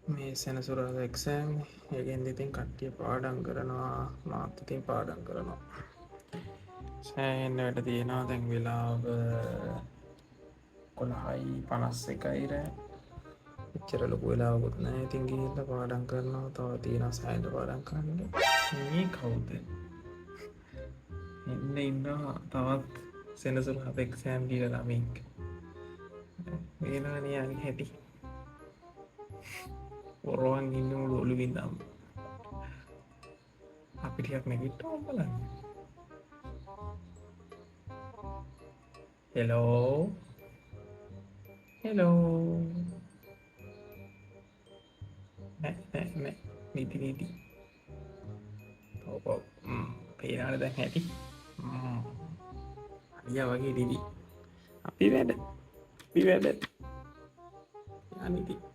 මේ සෙනසුරාදා එක්සෑම් ඒගෙන්ද ඉතින් කට්ටිය පාඩම් කරනවා මාත් ඉතින් පාඩම් කරනවා සෑහෙන්න වැඩ තියෙනවා දැන් වෙලාව 11:51 රෑ එච්චර ලොකු වෙලාවකුත් නැහැ ඉතින් ගිහිල්ලා පාඩම් කරනවා තව තියෙනවා සෑහෙන්න පාඩම් කරන්න මේ කවුද එන්න ඉන්නවා තවත් සෙනසුරාදා එක්සෑම් දීලා ළමෙක් වෙනවා නියන් හැටි පොරවන් ඉන්න මුළු ඔළුවින් දම් අපි ටිකක් නැගිට්ටවම් බලන්න හෙලෝ හෙලෝ නෑ නිති ඔව් පේනාට දැන් හැටි අනියා වගේ දිදි අපි වැඩ යනිති